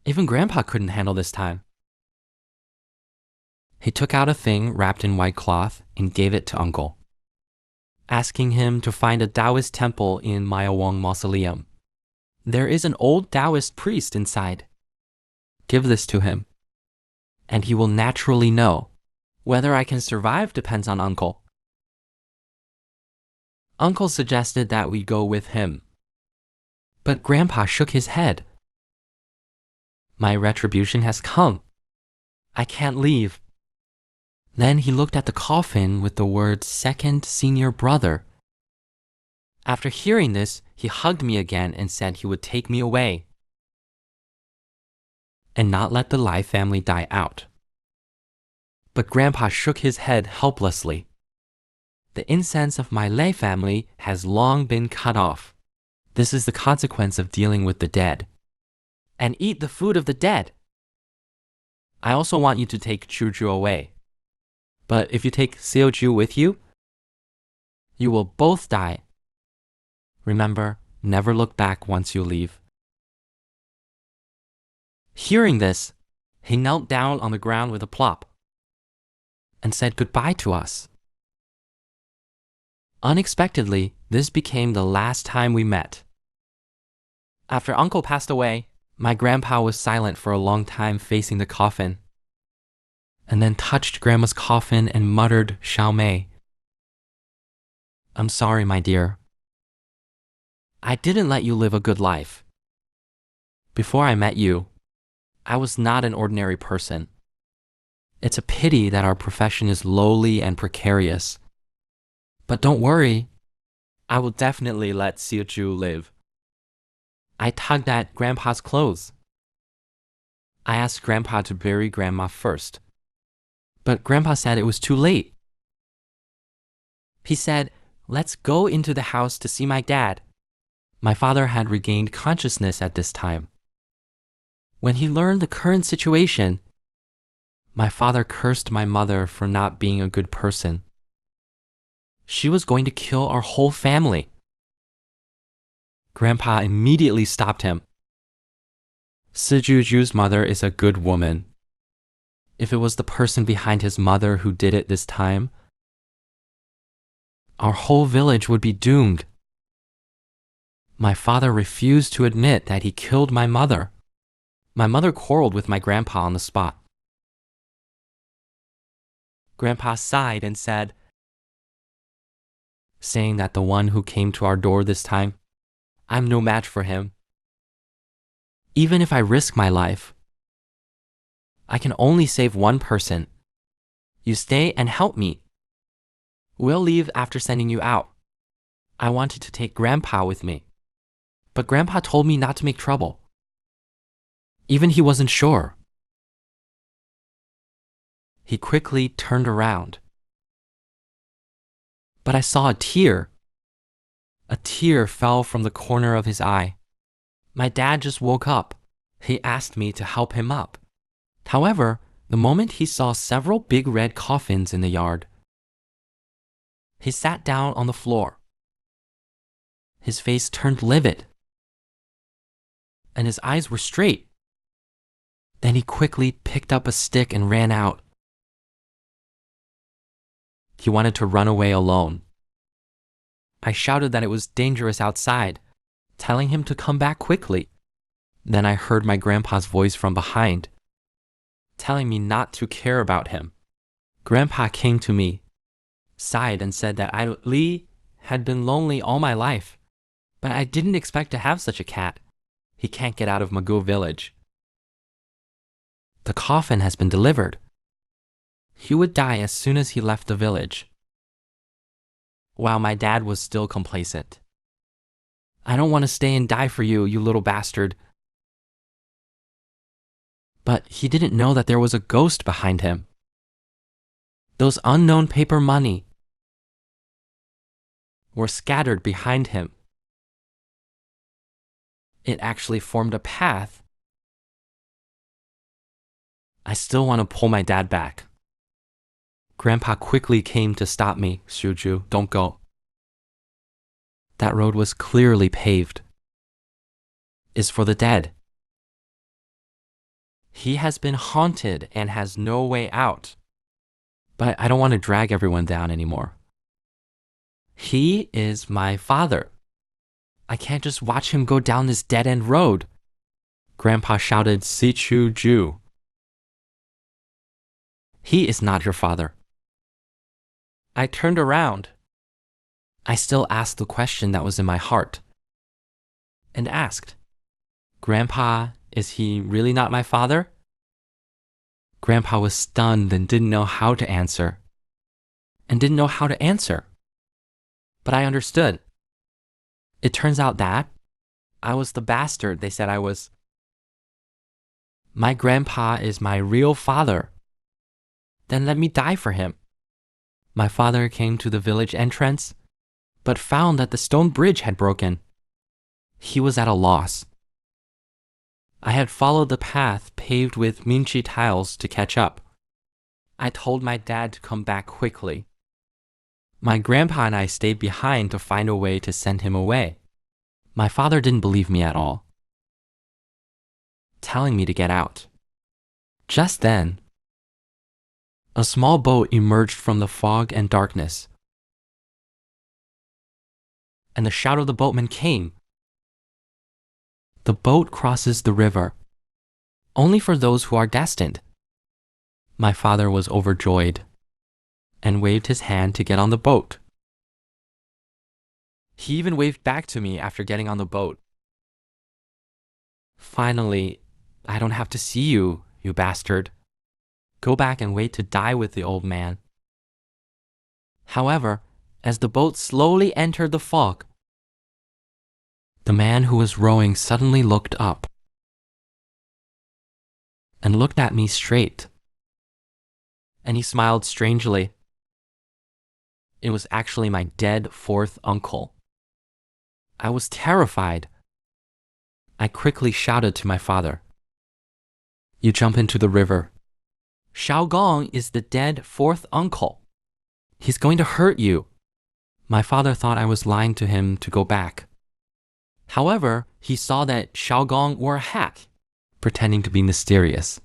Even Grandpa couldn't handle this time. He took out a thing wrapped in white cloth and gave it to Uncle, asking him to find a Taoist temple in Myeongwon Mausoleum. There is an old Taoist priest inside. Give this to him, and he will naturally know. Whether I can survive depends on Uncle. Uncle suggested that we go with him, but Grandpa shook his head. My retribution has come. I can't leave. Then he looked at the coffin with the words second senior brother. After hearing this, he hugged me again and said he would take me away and not let the Lai family die out. But Grandpa shook his head helplessly. The incense of my Lai family has long been cut off. This is the consequence of dealing with the dead. And eat the food of the dead. I also want you to take Chuju away. But if you take Seoju with you, you will both die. Remember, never look back once you leave. Hearing this, he knelt down on the ground with a plop and said goodbye to us. Unexpectedly, this became the last time we met. After Uncle passed away, my grandpa was silent for a long time facing the coffin, and then touched Grandma's coffin and muttered, "Xiao Mei. I'm sorry, my dear. I didn't let you live a good life. Before I met you, I was not an ordinary person. It's a pity that our profession is lowly and precarious. But don't worry, I will definitely let Seoju live." I tugged at Grandpa's clothes. I asked Grandpa to bury Grandma first, but Grandpa said it was too late. He said, "Let's go into the house to see my dad." My father had regained consciousness at this time. When he learned the current situation, my father cursed my mother for not being a good person. She was going to kill our whole family. Grandpa immediately stopped him. Sijuju's mother is a good woman. If it was the person behind his mother who did it this time, our whole village would be doomed. My father refused to admit that he killed my mother. My mother quarreled with my grandpa on the spot. Grandpa sighed and said, saying that the one who came to our door this time, I'm no match for him. Even if I risk my life, I can only save one person. You stay and help me. We'll leave after sending you out. I wanted to take Grandpa with me, but Grandpa told me not to make trouble. Even he wasn't sure. He quickly turned around, but I saw a tear. A tear fell from the corner of his eye. My dad just woke up. He asked me to help him up. However, the moment he saw several big red coffins in the yard, he sat down on the floor. His face turned livid, and his eyes were straight. Then he quickly picked up a stick and ran out. He wanted to run away alone. I shouted that it was dangerous outside, telling him to come back quickly. Then I heard my grandpa's voice from behind, telling me not to care about him. Grandpa came to me, sighed and said that Lee had been lonely all my life, but I didn't expect to have such a cat. He can't get out of Magoo village. The coffin has been delivered. He would die as soon as he left the village. While my dad was still complacent. I don't want to stay and die for you, you little bastard. But he didn't know that there was a ghost behind him. Those unknown paper money were scattered behind him. It actually formed a path. I still want to pull my dad back. Grandpa quickly came to stop me. Shuju, don't go. That road was clearly paved. It's for the dead. He has been haunted and has no way out. But I don't want to drag everyone down anymore. He is my father. I can't just watch him go down this dead-end road. Grandpa shouted, Sichu Ju. He is not your father. I turned around. I still asked the question that was in my heart. And asked, Grandpa, is he really not my father? Grandpa was stunned and didn't know how to answer. But I understood. It turns out that I was the bastard they said I was. My grandpa is my real father. Then let me die for him. My father came to the village entrance, but found that the stone bridge had broken. He was at a loss. I had followed the path paved with minchi tiles to catch up. I told my dad to come back quickly. My grandpa and I stayed behind to find a way to send him away. My father didn't believe me at all, telling me to get out. Just then, a small boat emerged from the fog and darkness, and the shout of the boatman came. The boat crosses the river, only for those who are destined. My father was overjoyed and waved his hand to get on the boat. He even waved back to me after getting on the boat. Finally, I don't have to see you, you bastard. Go back and wait to die with the old man. However, as the boat slowly entered the fog, the man who was rowing suddenly looked up and looked at me straight. And he smiled strangely. It was actually my dead fourth uncle. I was terrified. I quickly shouted to my father, You jump into the river. Xiao Gong is the dead fourth uncle. He's going to hurt you. My father thought I was lying to him to go back. However, he saw that Xiao Gong wore a hat, pretending to be mysterious.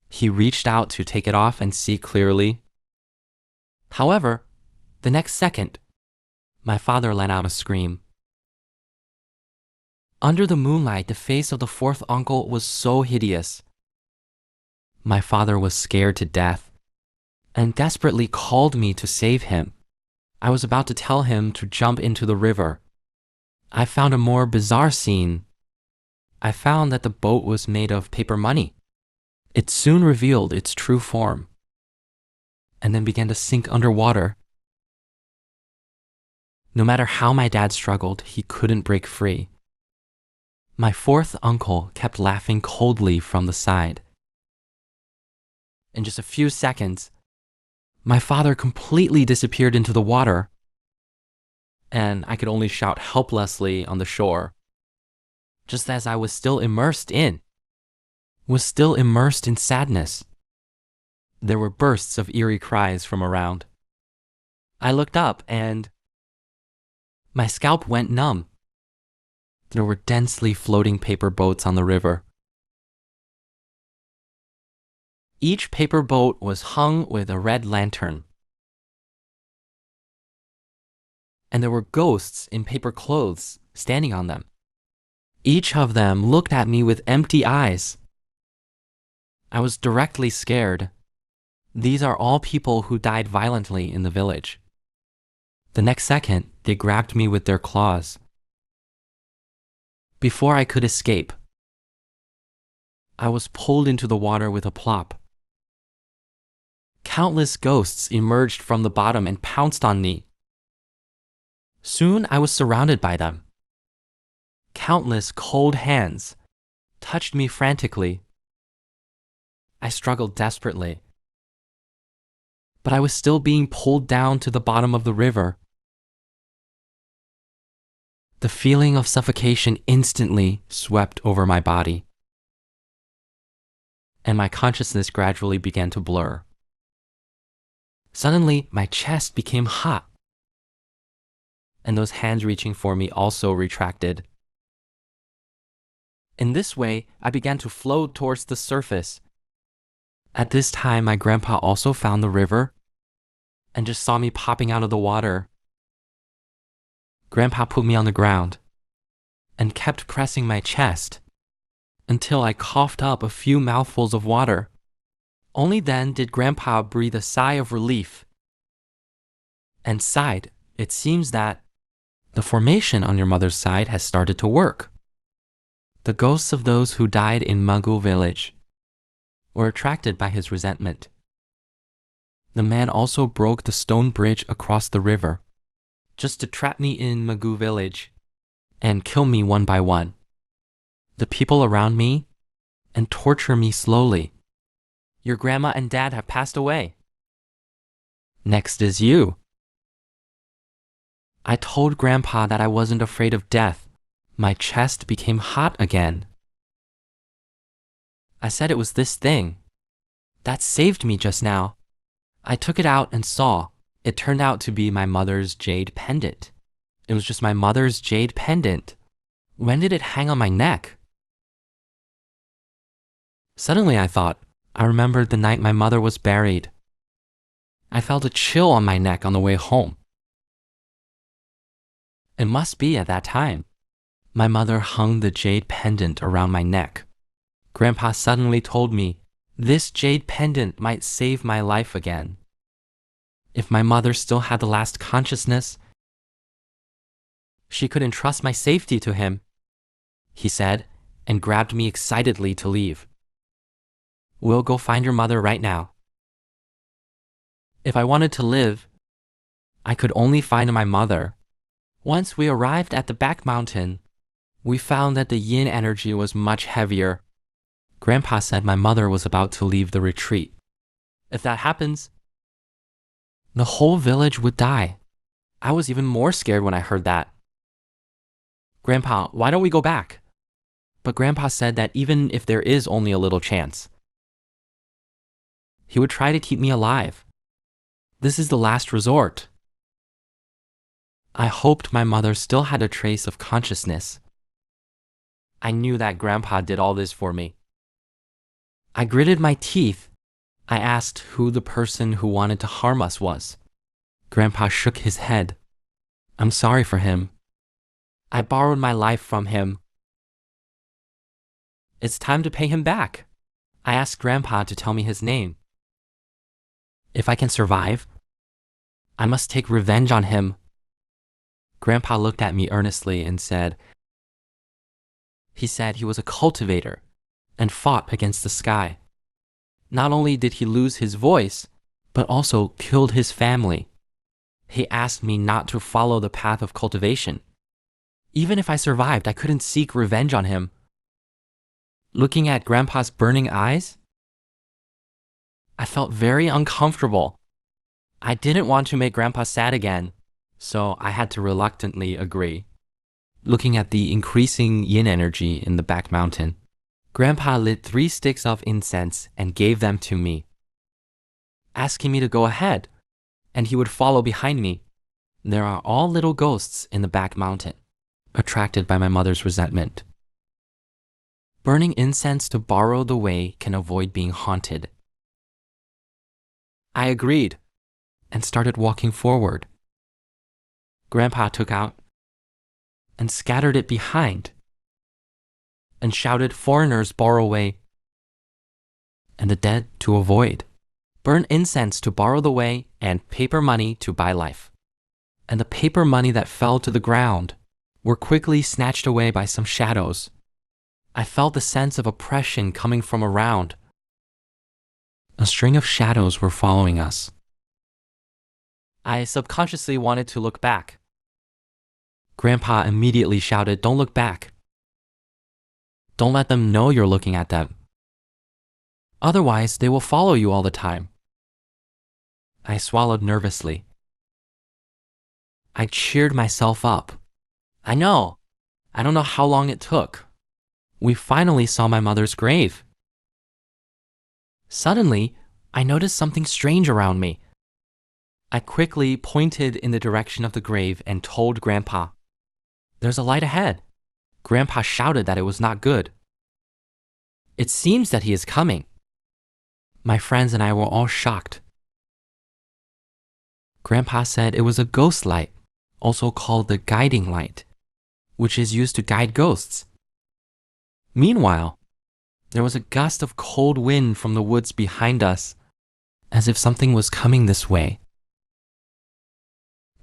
He reached out to take it off and see clearly. However, the next second, my father let out a scream. Under the moonlight, the face of the fourth uncle was so hideous. My father was scared to death and desperately called me to save him. I was about to tell him to jump into the river. I found a more bizarre scene. I found that the boat was made of paper money. It soon revealed its true form and then began to sink underwater. No matter how my dad struggled, he couldn't break free. My fourth uncle kept laughing coldly from the side. In just a few seconds, my father completely disappeared into the water, and I could only shout helplessly on the shore, just as I was still immersed in sadness. There were bursts of eerie cries from around. I looked up and my scalp went numb. There were densely floating paper boats on the river. Each paper boat was hung with a red lantern. And there were ghosts in paper clothes standing on them. Each of them looked at me with empty eyes. I was directly scared. These are all people who died violently in the village. The next second, they grabbed me with their claws. Before I could escape, I was pulled into the water with a plop. Countless ghosts emerged from the bottom and pounced on me. Soon I was surrounded by them. Countless cold hands touched me frantically. I struggled desperately, but I was still being pulled down to the bottom of the river. The feeling of suffocation instantly swept over my body, and my consciousness gradually began to blur. Suddenly, my chest became hot, and those hands reaching for me also retracted. In this way, I began to float towards the surface. At this time, my grandpa also found the river and just saw me popping out of the water. Grandpa put me on the ground and kept pressing my chest until I coughed up a few mouthfuls of water. Only then did Grandpa breathe a sigh of relief and sighed. It seems that the formation on your mother's side has started to work. The ghosts of those who died in Manga village were attracted by his resentment. The man also broke the stone bridge across the river just to trap me in Manga village and kill me one by one. The people around me and torture me slowly. Your grandma and dad have passed away. Next is you. I told Grandpa that I wasn't afraid of death. My chest became hot again. I said it was this thing that saved me just now. I took it out and saw. It turned out to be my mother's jade pendant. It was just my mother's jade pendant. When did it hang on my neck? Suddenly I thought, I remembered the night my mother was buried. I felt a chill on my neck on the way home. It must be at that time. My mother hung the jade pendant around my neck. Grandpa suddenly told me this jade pendant might save my life again. If my mother still had the last consciousness, she could entrust my safety to him, he said, and grabbed me excitedly to leave. We'll go find your mother right now. If I wanted to live, I could only find my mother. Once we arrived at the back mountain, we found that the yin energy was much heavier. Grandpa said my mother was about to leave the retreat. If that happens, the whole village would die. I was even more scared when I heard that. Grandpa, why don't we go back? But Grandpa said that even if there is only a little chance, he would try to keep me alive. This is the last resort. I hoped my mother still had a trace of consciousness. I knew that Grandpa did all this for me. I gritted my teeth. I asked who the person who wanted to harm us was. Grandpa shook his head. I'm sorry for him. I borrowed my life from him. It's time to pay him back. I asked Grandpa to tell me his name. If I can survive, I must take revenge on him. Grandpa looked at me earnestly and said, he said he was a cultivator and fought against the sky. Not only did he lose his voice, but also killed his family. He asked me not to follow the path of cultivation. Even if I survived, I couldn't seek revenge on him. Looking at Grandpa's burning eyes, I felt very uncomfortable. I didn't want to make Grandpa sad again, so I had to reluctantly agree. Looking at the increasing yin energy in the back mountain, Grandpa lit 3 sticks of incense and gave them to me, asking me to go ahead, and he would follow behind me. There are all little ghosts in the back mountain, attracted by my mother's resentment. Burning incense to borrow the way can avoid being haunted. I agreed and started walking forward. Grandpa took out and scattered it behind and shouted, foreigners borrow way, and the dead to avoid. Burn incense to borrow the way, and paper money to buy life. And the paper money that fell to the ground were quickly snatched away by some shadows. I felt the sense of oppression coming from around. A string of shadows were following us. I subconsciously wanted to look back. Grandpa immediately shouted, don't look back. Don't let them know you're looking at them. Otherwise, they will follow you all the time. I swallowed nervously. I cheered myself up. I know. I don't know how long it took. We finally saw my mother's grave. Suddenly, I noticed something strange around me. I quickly pointed in the direction of the grave and told Grandpa, there's a light ahead. Grandpa shouted that it was not good. It seems that he is coming. My friends and I were all shocked. Grandpa said it was a ghost light, also called the guiding light, which is used to guide ghosts. Meanwhile, there was a gust of cold wind from the woods behind us, as if something was coming this way.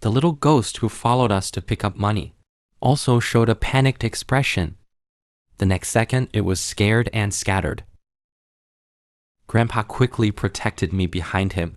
The little ghost who followed us to pick up money also showed a panicked expression. The next second, it was scared and scattered. Grandpa quickly protected me behind him.